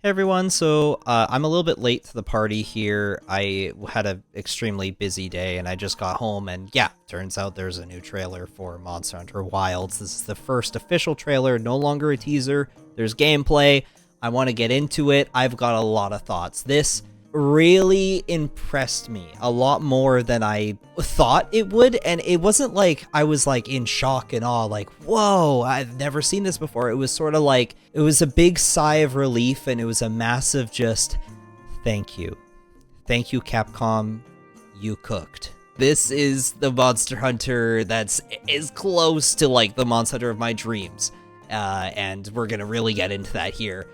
Hey everyone, so I'm a little bit late to the party here. I had an extremely busy day and I just got home and yeah, turns out there's a new trailer for Monster Hunter Wilds. This is the first official trailer, no longer a teaser. There's gameplay. I want to get into it. I've got a lot of thoughts. This really impressed me a lot more than I thought it would, and it wasn't like I was like in shock and awe, like, whoa, I've never seen this before. It was sort of like, it was a big sigh of relief, and it was a massive just, thank you. Thank you, Capcom, you cooked. This is the Monster Hunter that's as close to like the Monster Hunter of my dreams, and we're gonna really get into that here.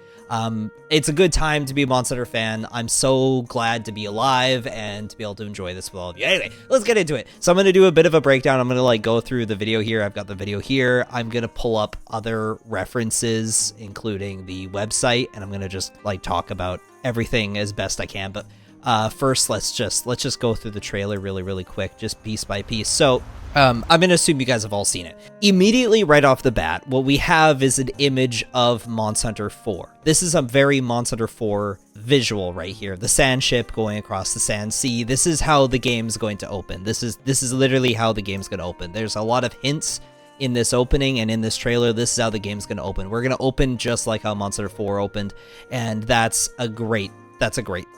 It's a good time to be a Monster Hunter fan. I'm so glad to be alive and to be able to enjoy this with all of you. Anyway, let's get into it. So I'm going to do a bit of a breakdown. I'm going to like go through the video here. I've got the video here. I'm going to pull up other references, including the website, and I'm going to just like talk about everything as best I can. But first, let's just go through the trailer really quick, just piece by piece. So I'm going to assume you guys have all seen it. Immediately right off the bat, what we have is an image of Monster Hunter 4. This is a very Monster Hunter 4 visual right here. The sand ship going across the sand sea. This is how the game's going to open. This is literally how the game's going to open. There's a lot of hints in this opening and in this trailer. This is how the game's going to open. We're going to open just like how Monster Hunter 4 opened, and that's a great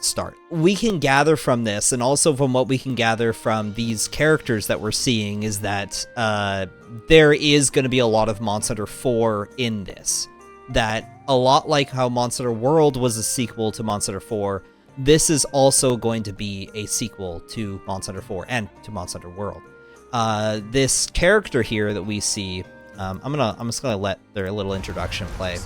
start. We can gather from this, and also from what we can gather from these characters that we're seeing, is that there is going to be a lot of Monster Hunter 4 in this. That a lot like how Monster Hunter World was a sequel to Monster Hunter 4, this is also going to be a sequel to Monster Hunter 4 and to Monster Hunter World. This character here that we see, I'm just gonna let their little introduction play.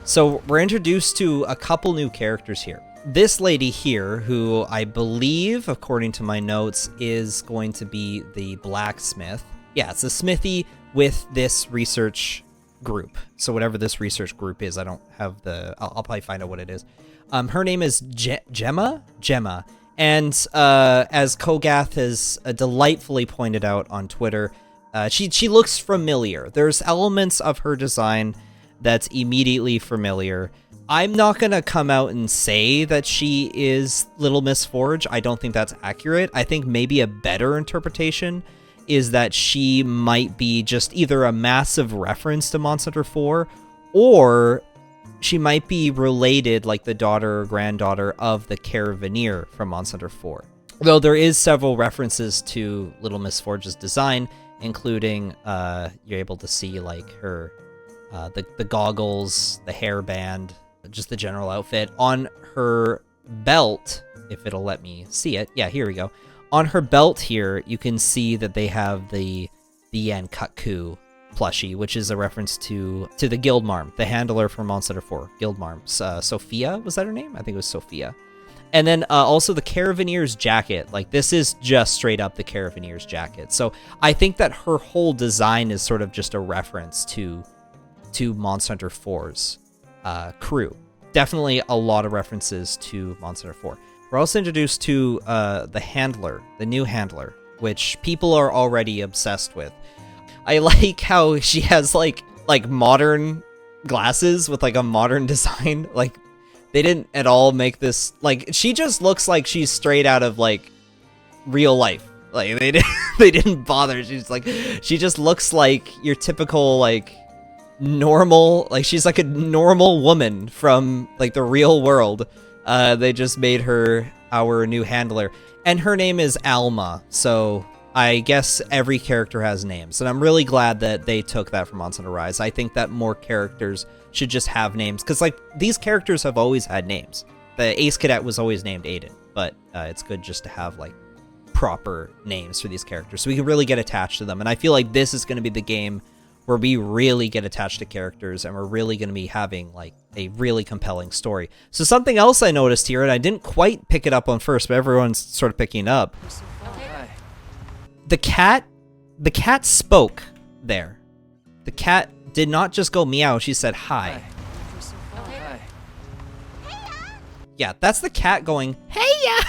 So we're introduced to a couple new characters here. This lady here, who I believe, according to my notes, is going to be the blacksmith. Yeah, it's a smithy with this research group. So whatever this research group is, I don't have the... I'll probably find out what it is. Her name is Gemma? Gemma. And as Kogath has delightfully pointed out on Twitter, she looks familiar. There's elements of her design that's immediately familiar. I'm not gonna come out and say that she is Little Miss Forge. I don't think that's accurate. I think maybe a better interpretation is that she might be just either a massive reference to Monster Hunter 4, or she might be related, like the daughter or granddaughter of the Caravaneer from Monster Hunter 4. Though there is several references to Little Miss Forge's design, including you're able to see like her the goggles, the hairband, just the general outfit. On her belt, if it'll let me see it. Yeah, here we go. On her belt here, you can see that they have the Yankatku plushie, which is a reference to the Guildmarm, the handler from Monster Hunter 4. Guildmarm. Sophia, was that her name? I think it was Sophia. And then also the Caravaneer's jacket. Like, this is just straight up the Caravaneer's jacket. So I think that her whole design is sort of just a reference to Monster Hunter 4's crew. Definitely a lot of references to Monster Hunter 4. We're also introduced to the handler, the new handler, which people are already obsessed with. I like how she has like modern glasses with like a modern design. Like, they didn't at all make this, like, she just looks like she's straight out of like real life. Like, they didn't bother. She just looks like your typical like normal, like she's like a normal woman from like the real world. They just made her our new handler, and her name is Alma. So I guess every character has names, and I'm really glad that they took that from Monster Hunter Rise. I think that more characters should just have names, because like these characters have always had names. The Ace Cadet was always named Aiden, but it's good just to have like proper names for these characters so we can really get attached to them. And I feel like this is going to be the game where we really get attached to characters, and we're really going to be having like a really compelling story. So something else I noticed here, and I didn't quite pick it up on first, but everyone's sort of picking up. The cat spoke there. The cat did not just go meow, she said hi. Yeah, that's the cat going, hey ya!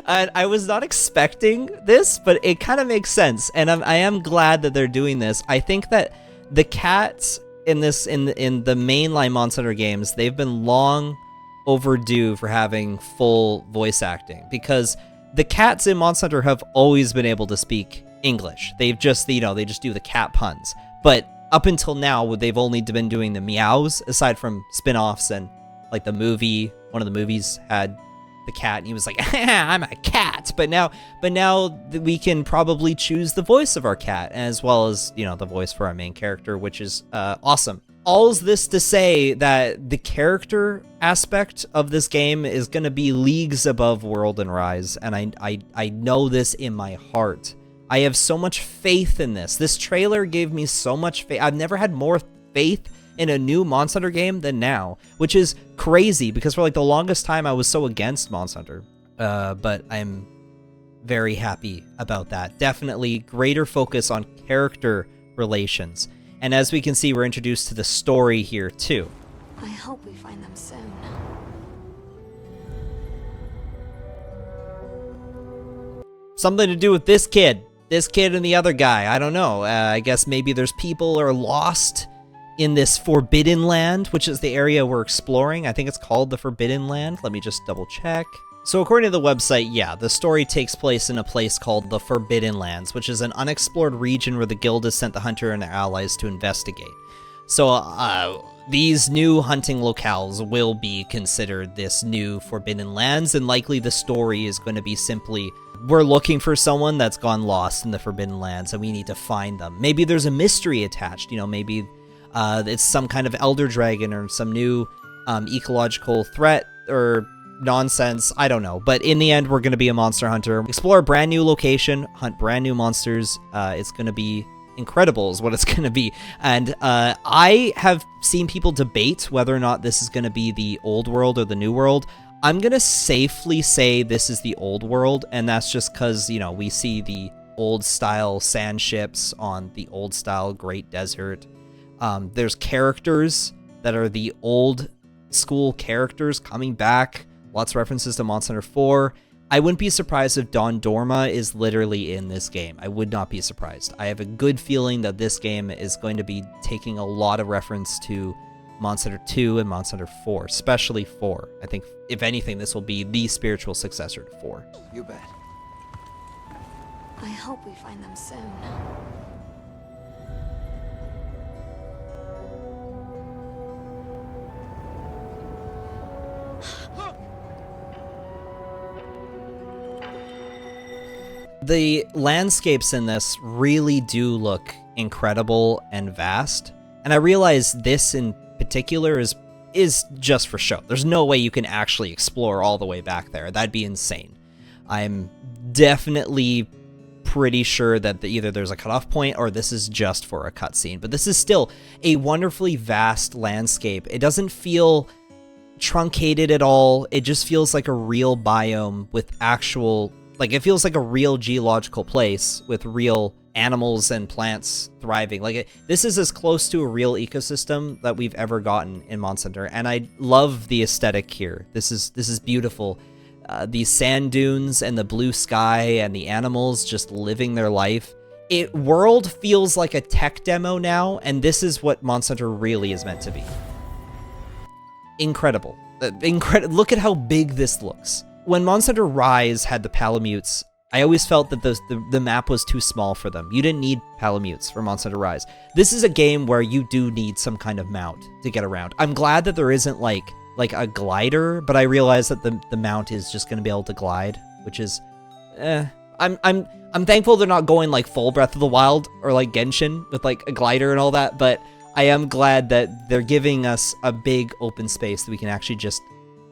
And I was not expecting this, but it kind of makes sense, and I am glad that they're doing this. I think that the cat in the mainline Monster Hunter games, they've been long overdue for having full voice acting, because the cats in Monster Hunter have always been able to speak English. They've just, they just do the cat puns. But up until now, they've only been doing the meows, aside from spin-offs and like the movie. One of the movies had the cat, and he was like, I'm a cat. But now we can probably choose the voice of our cat, as well as, the voice for our main character, which is awesome. All's this to say that the character aspect of this game is going to be leagues above World and Rise, and I know this in my heart. I have so much faith in this. This trailer gave me so much faith. I've never had more faith in a new Monster Hunter game than now, which is crazy, because for like the longest time I was so against Monster Hunter. But I'm very happy about that. Definitely greater focus on character relations. And as we can see, we're introduced to the story here too. I hope we find them soon. Something to do with this kid and the other guy. I don't know. I guess maybe there's people are lost in this Forbidden Land, which is the area we're exploring. I think it's called the Forbidden Land. Let me just double check. So according to the website, yeah, the story takes place in a place called the Forbidden Lands, which is an unexplored region where the guild has sent the hunter and their allies to investigate. So these new hunting locales will be considered this new Forbidden Lands, and likely the story is going to be simply, we're looking for someone that's gone lost in the Forbidden Lands, and we need to find them. Maybe there's a mystery attached, maybe it's some kind of elder dragon or some new ecological threat or nonsense. I don't know. But in the end, we're going to be a monster hunter. Explore a brand new location, hunt brand new monsters. It's going to be incredible is what it's going to be. And I have seen people debate whether or not this is going to be the old world or the new world. I'm going to safely say this is the old world. And that's just because, we see the old style sand ships on the old style Great Desert. There's characters that are the old school characters coming back. Lots of references to Monster Hunter 4. I wouldn't be surprised if Don Dorma is literally in this game. I would not be surprised. I have a good feeling that this game is going to be taking a lot of reference to Monster Hunter 2 and Monster Hunter 4, especially 4. I think, if anything, this will be the spiritual successor to 4. You bet. I hope we find them soon. The landscapes in this really do look incredible and vast, and I realize this in particular is just for show. There's no way you can actually explore all the way back there. That'd be insane. I'm definitely pretty sure that either there's a cutoff point or this is just for a cutscene, but this is still a wonderfully vast landscape. It doesn't feel truncated at all. It just feels like a real biome with actual, like, it feels like a real geological place with real animals and plants thriving. Like, this is as close to a real ecosystem that we've ever gotten in Monster Hunter, and I love the aesthetic here. This is beautiful. These sand dunes and the blue sky and the animals just living their life. World feels like a tech demo now, and this is what Monster Hunter really is meant to be. Incredible. Look at how big this looks. When Monster Hunter Rise had the Palamutes, I always felt that the map was too small for them. You didn't need Palamutes for Monster Hunter Rise. This is a game where you do need some kind of mount to get around. I'm glad that there isn't like a glider, but I realize that the mount is just going to be able to glide, which is, I'm thankful they're not going like full Breath of the Wild or like Genshin with like a glider and all that, but I am glad that they're giving us a big open space that we can actually just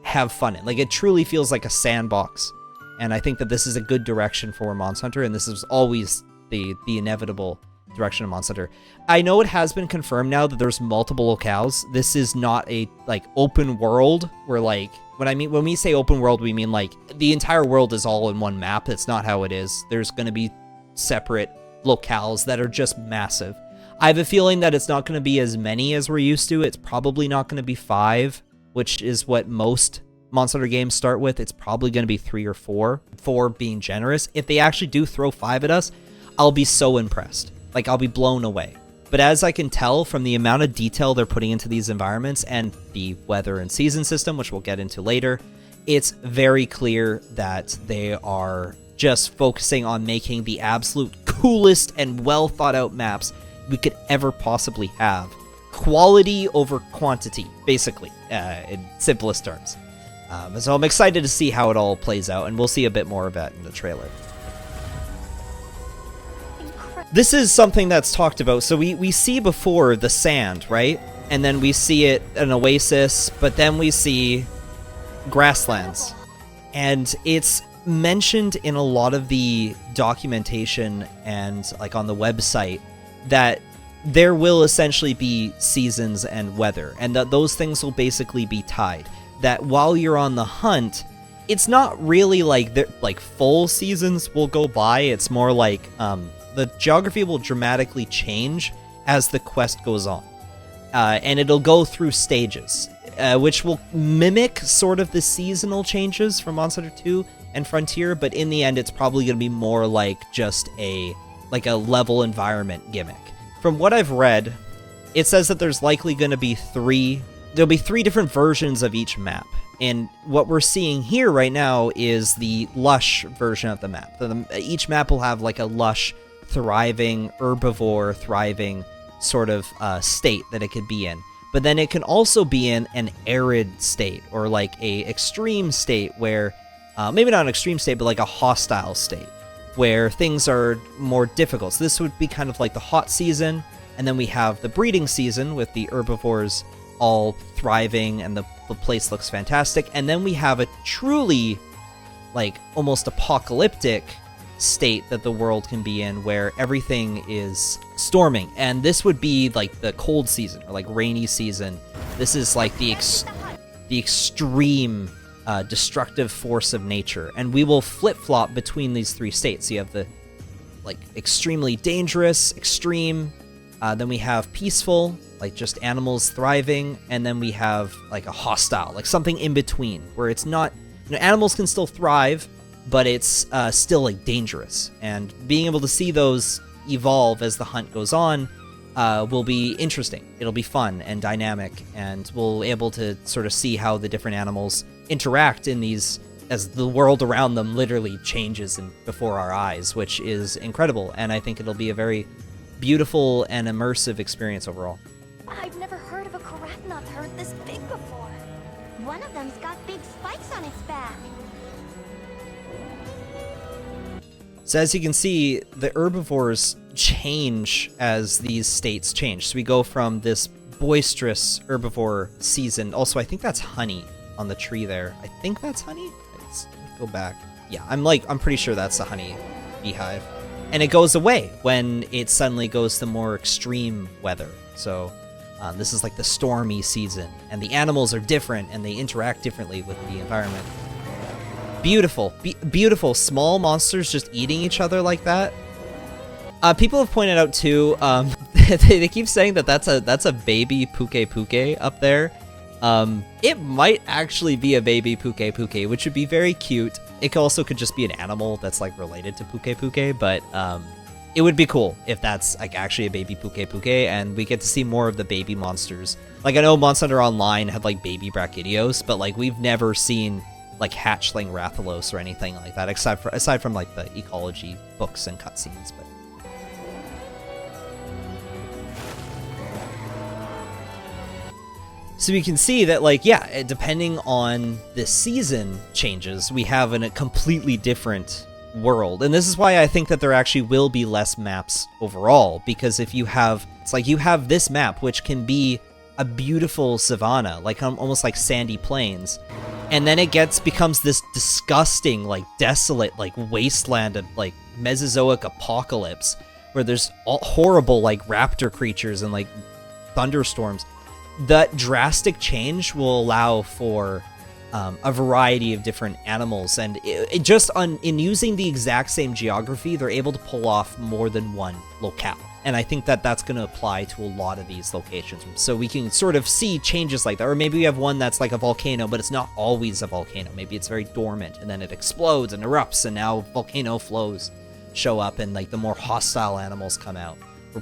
have fun in. Like, it truly feels like a sandbox, and I think that this is a good direction for Monster Hunter, and this is always the inevitable direction of Monster Hunter. I know it has been confirmed now that there's multiple locales. This is not a like open world where, like, when we say open world, we mean like the entire world is all in one map. It's not how it is. There's going to be separate locales that are just massive. I have a feeling that it's not going to be as many as we're used to. It's probably not going to be 5, which is what most Monster Hunter games start with. It's probably going to be 3 or 4, 4 being generous. If they actually do throw 5 at us, I'll be so impressed. Like, I'll be blown away. But as I can tell from the amount of detail they're putting into these environments and the weather and season system, which we'll get into later, it's very clear that they are just focusing on making the absolute coolest and well thought out maps we could ever possibly have. Quality over quantity, basically, in simplest terms. So I'm excited to see how it all plays out, and we'll see a bit more of that in the trailer. This is something that's talked about. So we see before the sand, right? And then we see it an oasis, but then we see grasslands. And it's mentioned in a lot of the documentation and like on the website that there will essentially be seasons and weather, and that those things will basically be tied. That while you're on the hunt, it's not really like full seasons will go by. It's more like the geography will dramatically change as the quest goes on, and it'll go through stages, which will mimic sort of the seasonal changes from Monster Hunter 2 and Frontier. But in the end, it's probably going to be more like just a level environment gimmick. From what I've read, it says that there's likely going to be there'll be three different versions of each map. And what we're seeing here right now is the lush version of the map. Each map will have like a lush, thriving, herbivore, thriving sort of state that it could be in. But then it can also be in an arid state, or like a extreme state where, maybe not an extreme state, but like a hostile state, where things are more difficult. So this would be kind of like the hot season, and then we have the breeding season with the herbivores all thriving and the place looks fantastic, and then we have a truly like almost apocalyptic state that the world can be in, where everything is storming, and this would be like the cold season or like rainy season. This is like the extreme destructive force of nature, and we will flip-flop between these three states. You have the like extremely dangerous, extreme, then we have peaceful, like just animals thriving, and then we have like a hostile, like something in between, where it's not, animals can still thrive, but it's still like dangerous. And being able to see those evolve as the hunt goes on will be interesting. It'll be fun and dynamic, and we'll be able to sort of see how the different animals interact in these, as the world around them literally changes before our eyes, which is incredible. And I think it'll be a very beautiful and immersive experience overall. I've never heard of a Karatnath herd this big before. One of them's got big spikes on its back. So as you can see, the herbivores change as these states change. So we go from this boisterous herbivore season. Also, I think that's honey on the tree there. I think that's honey. Let's go back. Yeah, I'm pretty sure that's the honey beehive. And it goes away when it suddenly goes to more extreme weather. So this is like the stormy season, and the animals are different and they interact differently with the environment. Beautiful, beautiful small monsters just eating each other like that. People have pointed out too, they keep saying that that's a baby Puke Puke up there. It might actually be a baby Puke Puke, which would be very cute. It also could just be an animal that's like related to Puke Puke, but it would be cool if that's like actually a baby Puke Puke, and we get to see more of the baby monsters. Like I know Monster Hunter Online had like baby Brachydios, but like we've never seen like hatchling Rathalos or anything like that, aside from like the ecology books and cutscenes. But so we can see that, like, yeah, depending on the season changes, we have a completely different world. And this is why I think that there actually will be less maps overall, because if you have, it's like you have this map, which can be a beautiful savanna, like almost like sandy plains, and then it becomes this disgusting, like desolate, like wasteland of like Mesozoic apocalypse, where there's all horrible like raptor creatures and like thunderstorms. That drastic change will allow for a variety of different animals, and in using the exact same geography, they're able to pull off more than one locale. And I think that that's going to apply to a lot of these locations. So we can sort of see changes like that. Or maybe we have one that's like a volcano, but it's not always a volcano. Maybe it's very dormant, and then it explodes and erupts, and now volcano flows show up, and like the more hostile animals come out.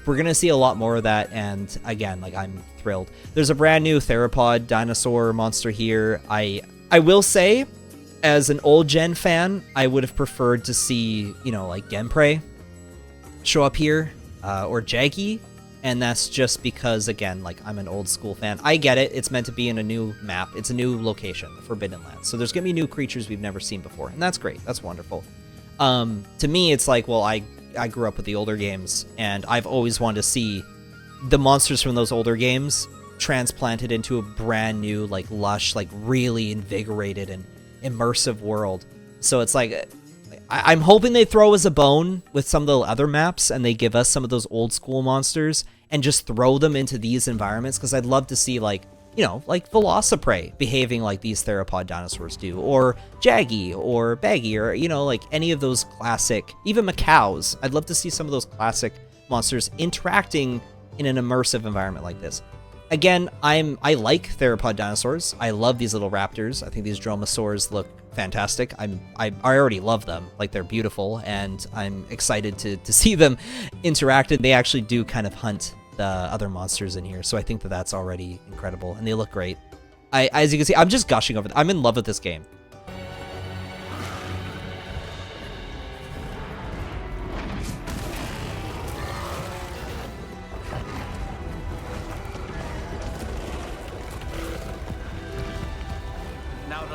We're gonna see a lot more of that, and again, like, I'm thrilled. There's a brand new theropod dinosaur monster here. I will say, as an old gen fan, I would have preferred to see, you know, like Genprey show up here, or Jaggy, and that's just because, again, like, I'm an old school fan. I get it, it's meant to be in a new map, it's a new location, Forbidden Lands, so there's gonna be new creatures we've never seen before, and that's great, that's wonderful. To me, it's like, well, I grew up with the older games, and I've always wanted to see the monsters from those older games transplanted into a brand new, like, lush, like, really invigorated and immersive world. So it's like, I'm hoping they throw us a bone with some of the other maps and they give us some of those old school monsters and just throw them into these environments, because I'd love to see, like, you know, like Velociprey behaving like these theropod dinosaurs do, or Jaggy, or Baggy, or, you know, like any of those classic, even macaws. I'd love to see some of those classic monsters interacting in an immersive environment like this. Again, I like theropod dinosaurs. I love these little raptors. I think these dromasaurs look fantastic. I already love them. Like, they're beautiful, and I'm excited to see them interact. And they actually do kind of hunt the other monsters in here, so I think that that's already incredible, and they look great. As you can see, I'm just gushing over. I'm in love with this game.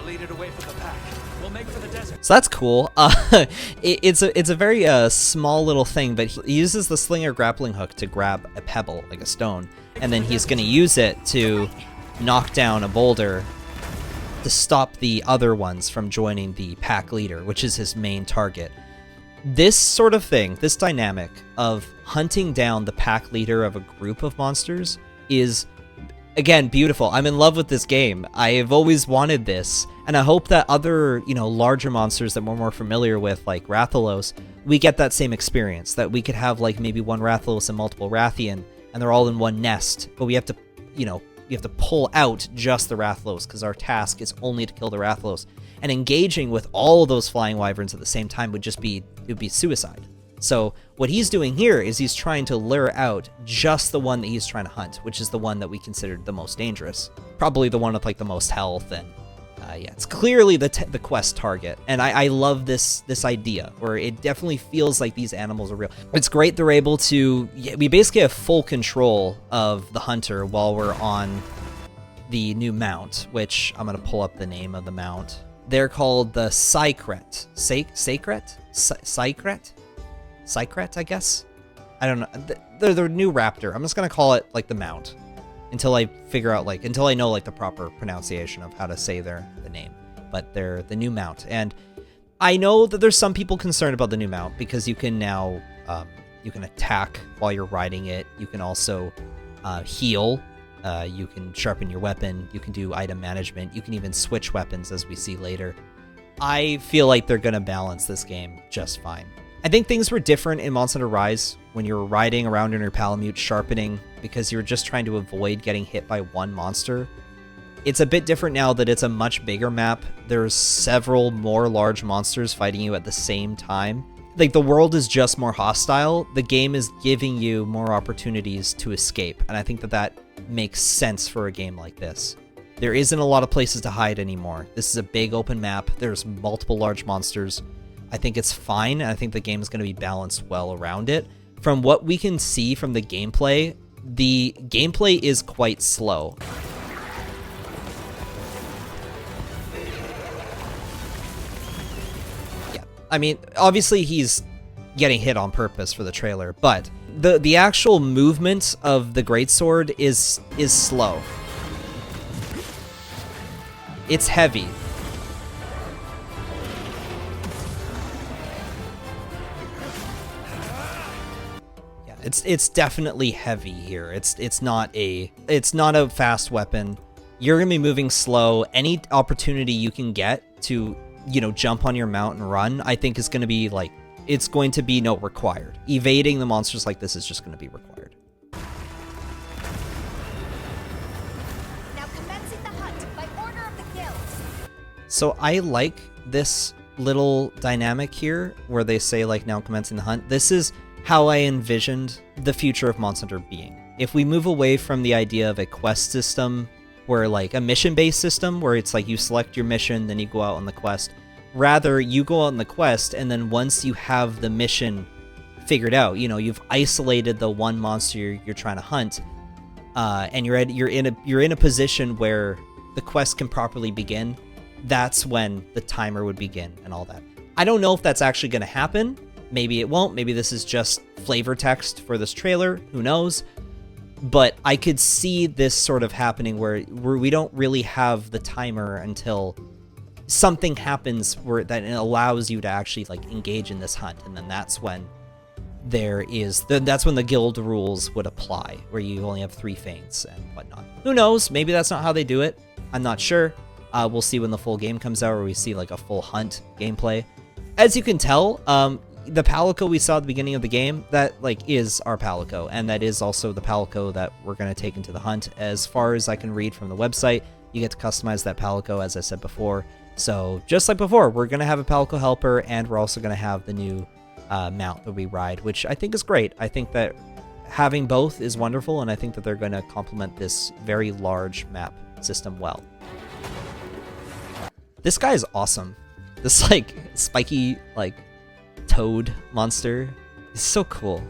Lead it away from the pack. We'll make for the desert. So that's cool. It's a very small little thing, but he uses the slinger grappling hook to grab a pebble, like a stone, and then he's going to use it to knock down a boulder to stop the other ones from joining the pack leader, which is his main target. This sort of thing, this dynamic of hunting down the pack leader of a group of monsters is, again, beautiful. I'm in love with this game. I have always wanted this, and I hope that other, you know, larger monsters that we're more familiar with, like Rathalos, we get that same experience, that we could have, like, maybe one Rathalos and multiple Rathian, and they're all in one nest, but we have to, you know, we have to pull out just the Rathalos, because our task is only to kill the Rathalos. And engaging with all of those flying wyverns at the same time would just be, it would be suicide. So what he's doing here is he's trying to lure out just the one that he's trying to hunt, which is the one that we considered the most dangerous. Probably the one with, like, the most health, and yeah, it's clearly the quest target. And I love this idea, where it definitely feels like these animals are real. It's great they're able to, we basically have full control of the hunter while we're on the new mount, which I'm going to pull up the name of the mount. They're called the Psychret. Psychret, I guess? I don't know. They're the new raptor. I'm just going to call it, like, the mount until I figure out, like, until I know, like, the proper pronunciation of how to say the name. But they're the new mount. And I know that there's some people concerned about the new mount, because you can now, you can attack while you're riding it. You can also heal. You can sharpen your weapon. You can do item management. You can even switch weapons, as we see later. I feel like they're going to balance this game just fine. I think things were different in Monster Hunter Rise when you were riding around in your Palamute sharpening, because you were just trying to avoid getting hit by one monster. It's a bit different now that it's a much bigger map. There's several more large monsters fighting you at the same time. Like, the world is just more hostile. The game is giving you more opportunities to escape, and I think that that makes sense for a game like this. There isn't a lot of places to hide anymore. This is a big open map. There's multiple large monsters. I think it's fine, and I think the game is going to be balanced well around it. From what we can see from the gameplay is quite slow. Yeah, I mean, obviously he's getting hit on purpose for the trailer, but the actual movement of the greatsword is slow. It's heavy. It's definitely heavy here. It's not a fast weapon. You're gonna be moving slow. Any opportunity you can get to, you know, jump on your mount and run, I think is gonna be like, it's going to be required. Evading the monsters like this is just gonna be required. Now commencing the hunt by order of the guild. So I like this little dynamic here where they say, like, now commencing the hunt. This is how I envisioned the future of Monster Hunter being. If we move away from the idea of a quest system, where like a mission-based system, where it's like you select your mission, then you go out on the quest. Rather, you go out on the quest, and then once you have the mission figured out, you know, you've isolated the one monster you're trying to hunt, and you're in a position where the quest can properly begin. That's when the timer would begin and all that. I don't know if that's actually going to happen. Maybe it won't. Maybe this is just flavor text for this trailer. Who knows? But I could see this sort of happening where we don't really have the timer until something happens where that allows you to actually like engage in this hunt, and then that's when that's when the guild rules would apply, where you only have 3 feints and whatnot. Who knows? Maybe that's not how they do it. I'm not sure. We'll see when the full game comes out, or we see like a full hunt gameplay. As you can tell, the Palico we saw at the beginning of the game, that like is our Palico, and that is also the Palico that we're going to take into the hunt. As far as I can read from the website, you get to customize that Palico, as I said before. So just like before, we're going to have a Palico helper, and we're also going to have the new mount that we ride, which I think is great. I think that having both is wonderful, and I think that they're going to complement this very large map system well. This guy is awesome. This like spiky like toad monster is so cool.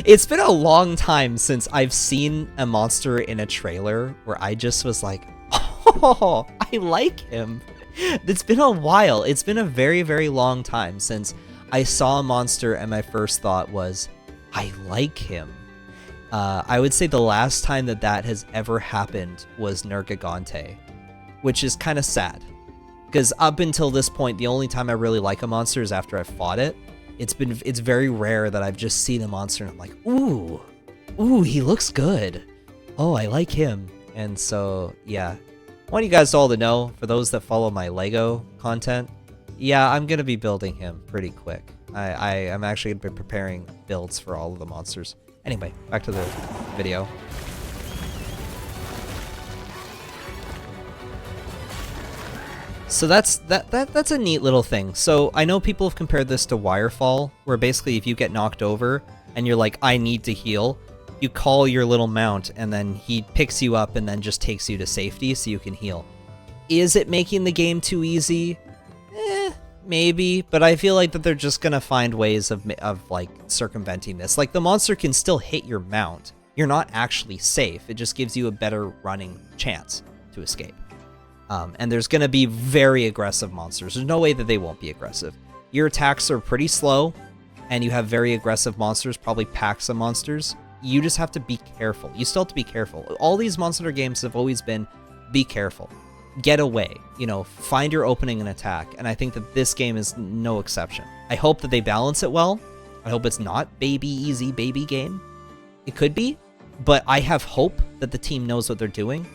It's been a long time since I've seen a monster in a trailer where I just was like, oh, I like him. It's been a while. It's been a very, very long time since I saw a monster and my first thought was, I like him. I would say the last time that has ever happened was Nergigante, which is kind of sad. Because up until this point, the only time I really like a monster is after I've fought it. It's very rare that I've just seen a monster and I'm like, ooh, he looks good. Oh, I like him. And so, yeah. I want you guys all to know, for those that follow my LEGO content, yeah, I'm going to be building him pretty quick. I'm actually going to be preparing builds for all of the monsters. Anyway, back to the video. So that's a neat little thing. So I know people have compared this to Wirefall, where basically if you get knocked over and you're like, I need to heal, you call your little mount and then he picks you up and then just takes you to safety so you can heal. Is it making the game too easy? Maybe, but I feel like that they're just gonna find ways of like circumventing this. Like the monster can still hit your mount. You're not actually safe. It just gives you a better running chance to escape. And there's going to be very aggressive monsters. There's no way that they won't be aggressive. Your attacks are pretty slow, and you have very aggressive monsters, probably packs of monsters. You just have to be careful. You still have to be careful. All these Monster Hunter games have always been, be careful. Get away. You know, find your opening and attack. And I think that this game is no exception. I hope that they balance it well. I hope it's not easy baby game. It could be, but I have hope that the team knows what they're doing.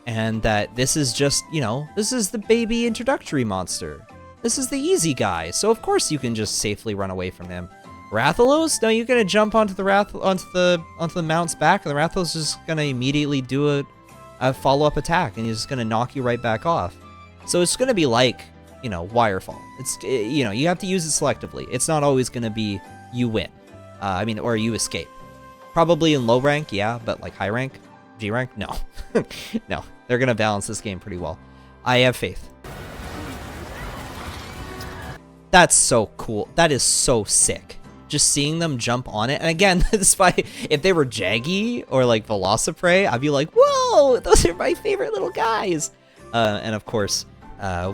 And that this is just, you know, this is the baby introductory monster. This is the easy guy, so of course you can just safely run away from him. Rathalos? No, you're gonna jump onto the mount's back, and the Rathalos is just gonna immediately do a follow-up attack, and he's just gonna knock you right back off. So it's gonna be like, you know, Wirefall. It's, you know, you have to use it selectively. It's not always gonna be you win. Or you escape. Probably in low rank, yeah, but like high rank, G rank, no, no. They're going to balance this game pretty well. I have faith. That's so cool. That is so sick. Just seeing them jump on it. And again, despite if they were Jaggy or like Velociprey, I'd be like, whoa, those are my favorite little guys. And of course,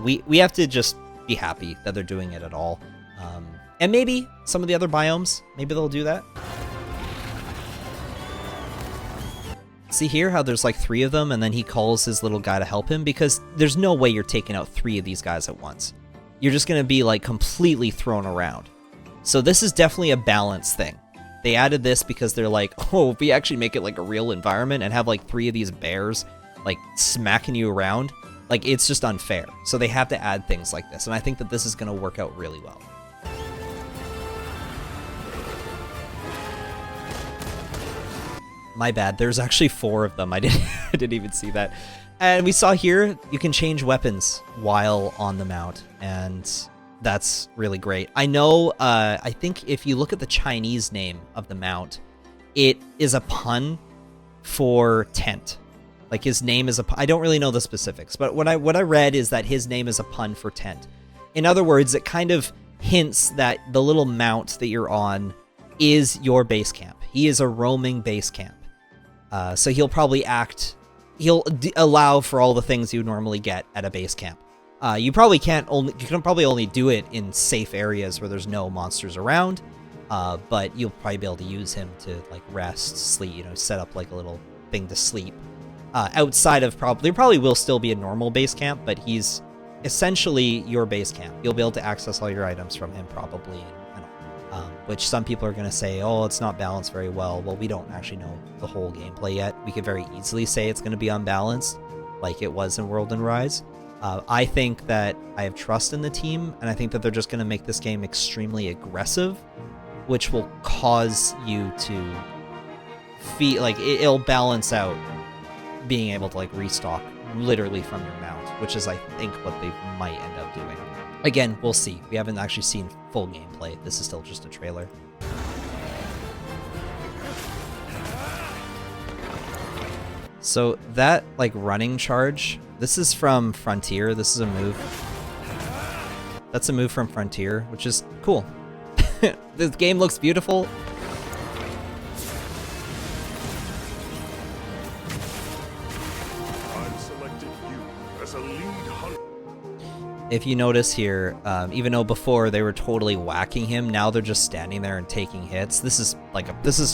we have to just be happy that they're doing it at all. And maybe some of the other biomes, maybe they'll do that. See here how there's like 3 of them and then he calls his little guy to help him, because there's no way you're taking out 3 of these guys at once. You're just going to be like completely thrown around. So this is definitely a balance thing. They added this because they're like, oh, if we actually make it like a real environment and have like 3 of these bears like smacking you around, like it's just unfair. So they have to add things like this. And I think that this is going to work out really well. My bad, there's actually 4 of them. I didn't even see that. And we saw here, you can change weapons while on the mount. And That's really great. I know, I think if you look at the Chinese name of the mount, it is a pun for tent. Like his name is I don't really know the specifics, but what I read is that his name is a pun for tent. In other words, it kind of hints that the little mount that you're on is your base camp. He is a roaming base camp. So he'll probably he'll allow for all the things you normally get at a base camp. You can probably only do it in safe areas where there's no monsters around. But you'll probably be able to use him to like rest, sleep, set up like a little thing to sleep. Outside of there probably will still be a normal base camp, but he's essentially your base camp. You'll be able to access all your items from him probably, which some people are going to say, oh, it's not balanced very well. Well, we don't actually know the whole gameplay yet. We could very easily say it's going to be unbalanced, like it was in World and Rise. I think that I have trust in the team, and I think that they're just going to make this game extremely aggressive, which will cause you to feel like it'll balance out being able to like restock literally from your mount, which is I think what they might end up doing. Again, we'll see. We haven't actually seen full gameplay. This is still just a trailer. So that like running charge, this is from Frontier. This is a move. That's a move from Frontier, which is cool. This game looks beautiful. I've selected you as a lead hunter. If you notice here, even though before they were totally whacking him, now they're just standing there and taking hits. This is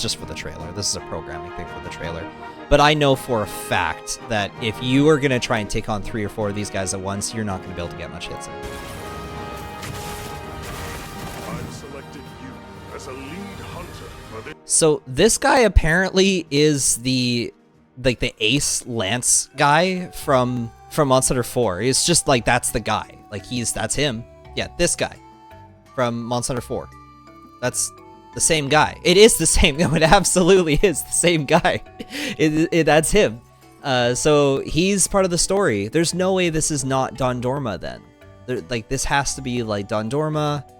just for the trailer. This is a programming thing for the trailer. But I know for a fact that if you are going to try and take on 3 or 4 of these guys at once, you're not going to be able to get much hits in. I've selected you as a lead hunter for this. So this guy apparently is the ace lance guy from Monster Hunter 4. It's just like that's the guy. Like that's him. Yeah, this guy from Monster Hunter 4. That's the same guy. It is the same. No, it absolutely is the same guy. That's him. So he's part of the story. There's no way this is not Don Dorma then. This has to be like Don Dorma,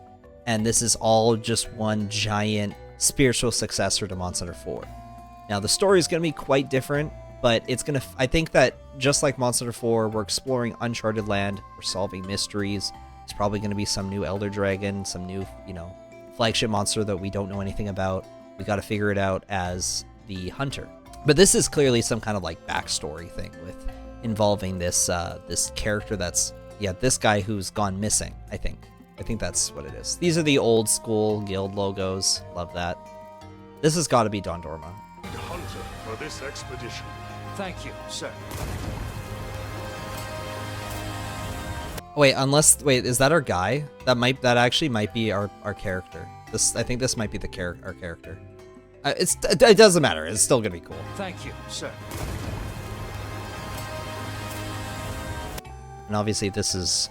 and this is all just one giant spiritual successor to Monster Hunter 4. Now the story is going to be quite different, but it's going to. I think that just like Monster Hunter 4, we're exploring uncharted land. We're solving mysteries. There's probably going to be some new Elder Dragon, some new, flagship monster that we don't know anything about. We got to figure it out as the hunter. But this is clearly some kind of like backstory thing with involving this this character that's this guy who's gone missing. I think that's what it is. These are the old school guild logos. Love that. This has got to be Don Dorma. Lead hunter for this expedition. Thank you, sir. Wait, is that our guy? That actually might be our character. I think this might be our character. It doesn't matter. It's still gonna be cool. Thank you, sir. And obviously, this is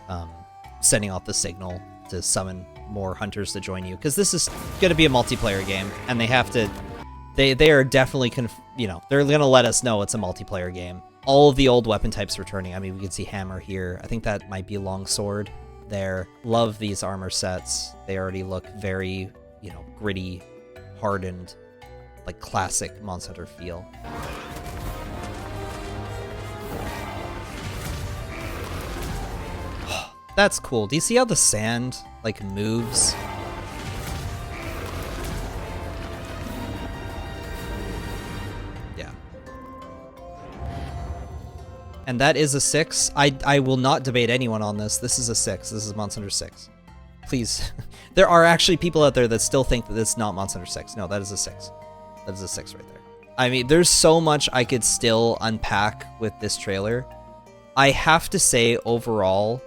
sending off the signal to summon more hunters to join you, because this is gonna be a multiplayer game, and they have to. They are definitely they're gonna let us know it's a multiplayer game. All of the old weapon types returning. I mean, we can see hammer here. I think that might be longsword there. Love these armor sets. They already look very, gritty, hardened, like classic Monster Hunter feel. That's cool. Do you see how the sand, like, moves? And that is a 6. I will not debate anyone on this. This is a 6. This is Monster Hunter 6. Please. There are actually people out there that still think that it's not Monster Hunter 6. No, that is a 6. That is a 6 right there. I mean, there's so much I could still unpack with this trailer. I have to say, overall,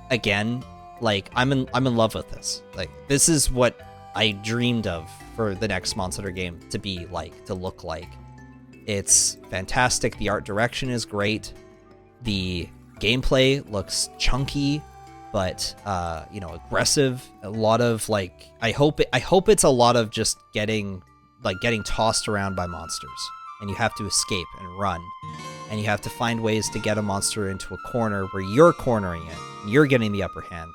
again, like, I'm in love with this. Like, this is what I dreamed of for the next Monster Hunter game to be like, to look like. It's fantastic. The art direction is great. The gameplay looks chunky, but aggressive. A lot of like, I hope it's a lot of just getting tossed around by monsters, and you have to escape and run, and you have to find ways to get a monster into a corner where you're cornering it. You're getting the upper hand.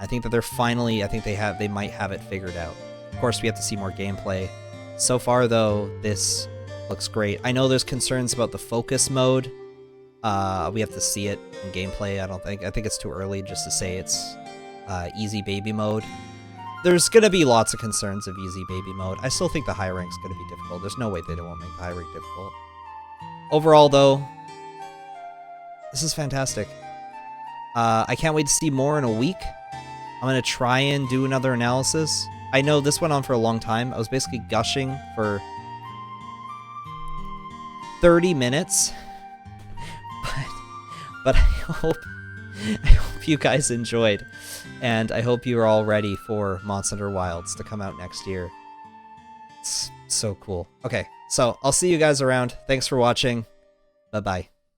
I think that they're finally, I think they might have it figured out. Of course, we have to see more gameplay. So far, though, this looks great. I know there's concerns about the focus mode. We have to see it in gameplay. I think it's too early just to say it's easy baby mode. There's gonna be lots of concerns of easy baby mode. I still think the high rank's gonna be difficult. There's no way they won't make the high rank difficult. Overall, though, this is fantastic. I can't wait to see more in a week. I'm gonna try and do another analysis. I know this went on for a long time. I was basically gushing for 30 minutes. But I hope you guys enjoyed. And I hope you are all ready for Monster Hunter Wilds to come out next year. It's so cool. Okay, so I'll see you guys around. Thanks for watching. Bye-bye.